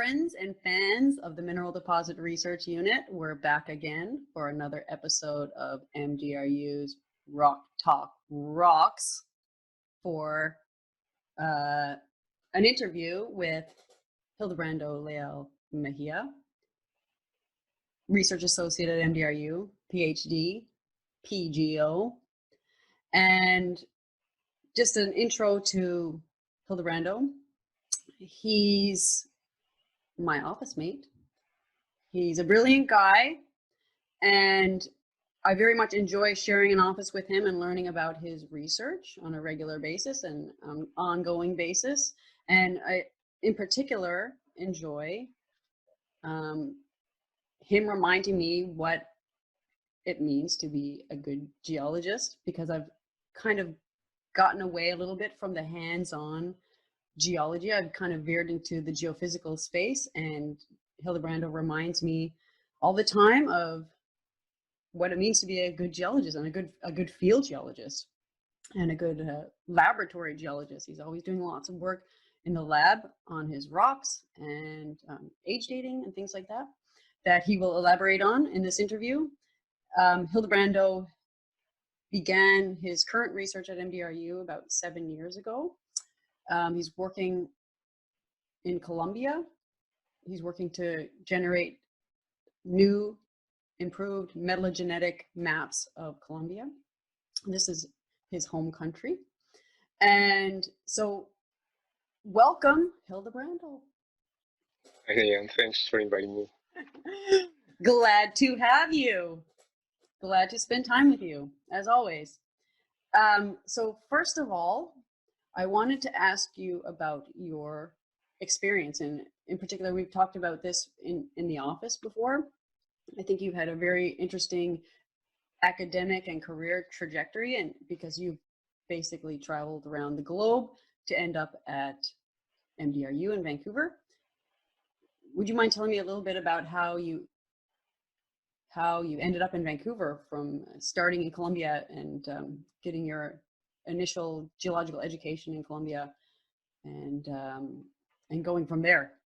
friends and fans of the Mineral Deposit Research Unit. We're back again for another episode of MDRU's Rock Talk Rocks for an interview with Hildebrando Leal-Mejia, Research Associate at MDRU, PhD, PGO, and just an intro to Hildebrando. He's my office mate. He's a brilliant guy, and I very much enjoy sharing an office with him and learning about his research on a regular basis and ongoing basis. And I, in particular, enjoy him reminding me what it means to be a good geologist, because I've kind of gotten away a little bit from the hands-on geology. I've kind of veered into the geophysical space, and Hildebrando reminds me all the time of what it means to be a good geologist and a good field geologist and a good laboratory geologist. He's always doing lots of work in the lab on his rocks and age dating and things like that, that he will elaborate on in this interview. Hildebrando began his current research at MDRU about 7 years ago. He's working in Colombia. He's working to generate new, improved metallogenetic maps of Colombia. This is his home country. And so, welcome, Hildebrando. Hey, and thanks for inviting me. Glad to have you. Glad to spend time with you, as always. So first of all, I wanted to ask you about your experience, and in particular, we've talked about this in the office before. I think you've had a very interesting academic and career trajectory, and because you've basically traveled around the globe to end up at MDRU in Vancouver. Would you mind telling me a little bit about how you ended up in Vancouver from starting in Colombia and getting your initial geological education in Colombia and going from there?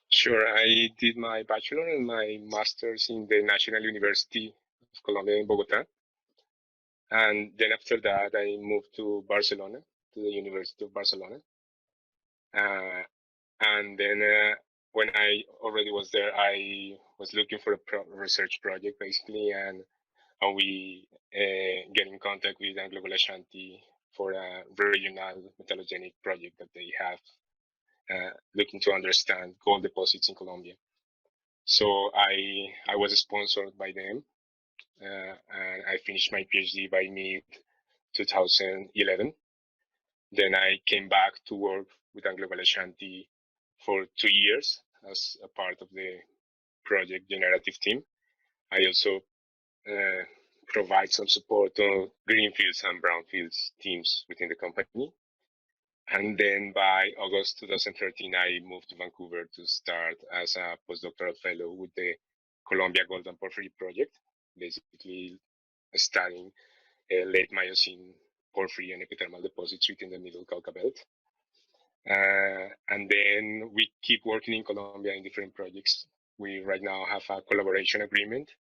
Sure, I did my bachelor and my master's in the National University of Colombia in Bogota. And then after that, I moved to Barcelona, to the University of Barcelona. And then when I already was there, I was looking for a research project, basically, and we get in contact with Anglo Ashanti for a regional metallogenic project that they have, looking to understand gold deposits in Colombia. So I was sponsored by them, and I finished my PhD by mid-2011. Then I came back to work with Anglo Ashanti for 2 years as a part of the project generative team. I also provide some support to greenfields and brownfields teams within the company. And then by August 2013, I moved to Vancouver to start as a postdoctoral fellow with the Colombia Gold and Porphyry project, basically studying late Miocene porphyry and epithermal deposits within the Middle Cauca Belt. And then we keep working in Colombia in different projects. We right now have a collaboration agreement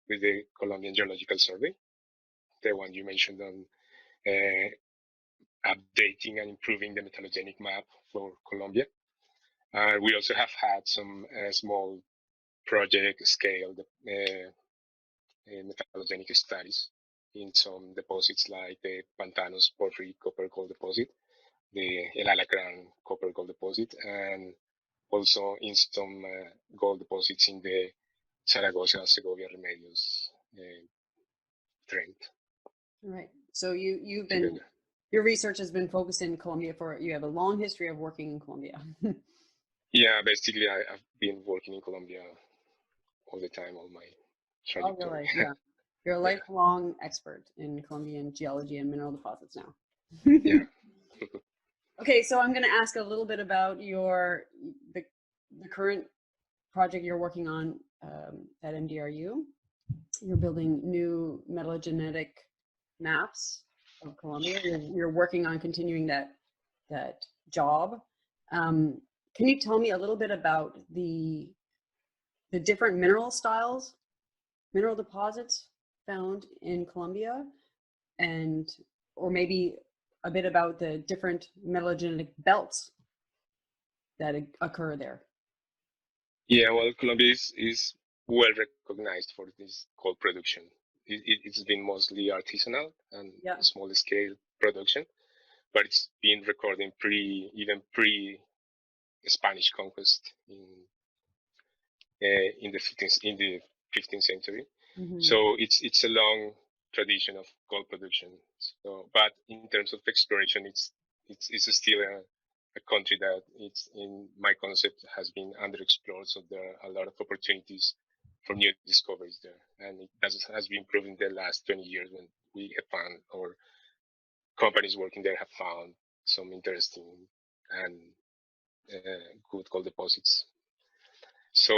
with the Colombian Geological Survey, the one you mentioned on updating and improving the metallogenic map for Colombia. We also have had some small project scale metallogenic studies in some deposits like the Pantanos porphyry copper gold deposit, the El Alacran copper gold deposit, and also in some gold deposits in the Zaragoza Segovia Remedios trend. Right. So your research has been focused in Colombia you have a long history of working in Colombia. Yeah, basically I've been working in Colombia all the time, all my trajectory. All your life, yeah. You're a lifelong expert in Colombian geology and mineral deposits now. Yeah. Okay, so I'm going to ask a little bit about the current project you're working on at MDRU. You're building new metallogenetic maps of Colombia. You're working on continuing that job. Can Can you tell me a little bit about the different mineral styles, mineral deposits found in Colombia, and or maybe a bit about the different metallogenic belts that occur there? Yeah, well, Colombia is well recognized for this gold production. It's been mostly artisanal and Yeah. small scale production, but it's been recording even pre Spanish conquest in the 15th century. Mm-hmm. So it's a long tradition of gold production. So, but in terms of exploration, it's still a country that it's in my concept has been underexplored. So there are a lot of opportunities for new discoveries there, and it has been proven the last 20 years when we have found, or companies working there have found some interesting and good gold deposits. So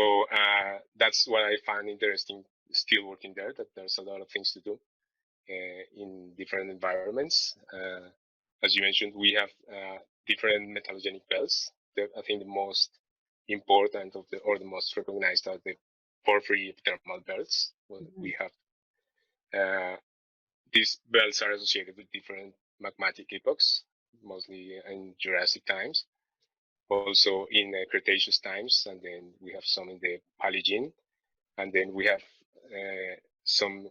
that's what I find interesting still working there, that there's a lot of things to do in different environments. As you mentioned, we have different metallogenic belts. I think the most important or the most recognized are the porphyry epithermal belts. Well, we have these belts are associated with different magmatic epochs, mostly in Jurassic times, also in Cretaceous times, and then we have some in the Paleogene, and then we have some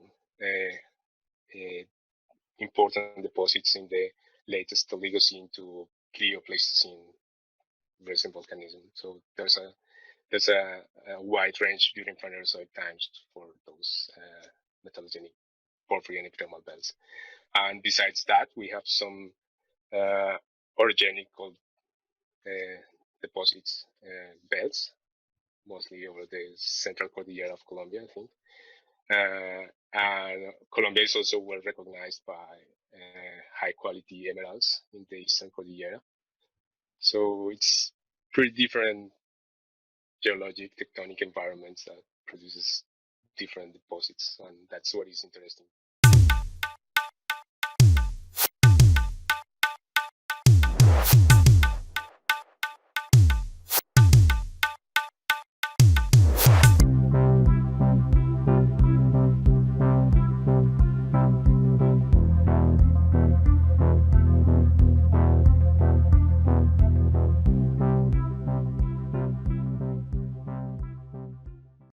important deposits in the latest Oligocene to Pleistocene recent volcanism. So there's a wide range during Phanerozoic times for those metallogenic porphyry and epithermal belts. And besides that, we have some orogenic gold deposits, belts, mostly over the central Cordillera of Colombia, I think. And Colombia is also well recognized by high quality emeralds in the Eastern Cordillera. So it's pretty different geologic tectonic environments that produces different deposits, and that's what is interesting.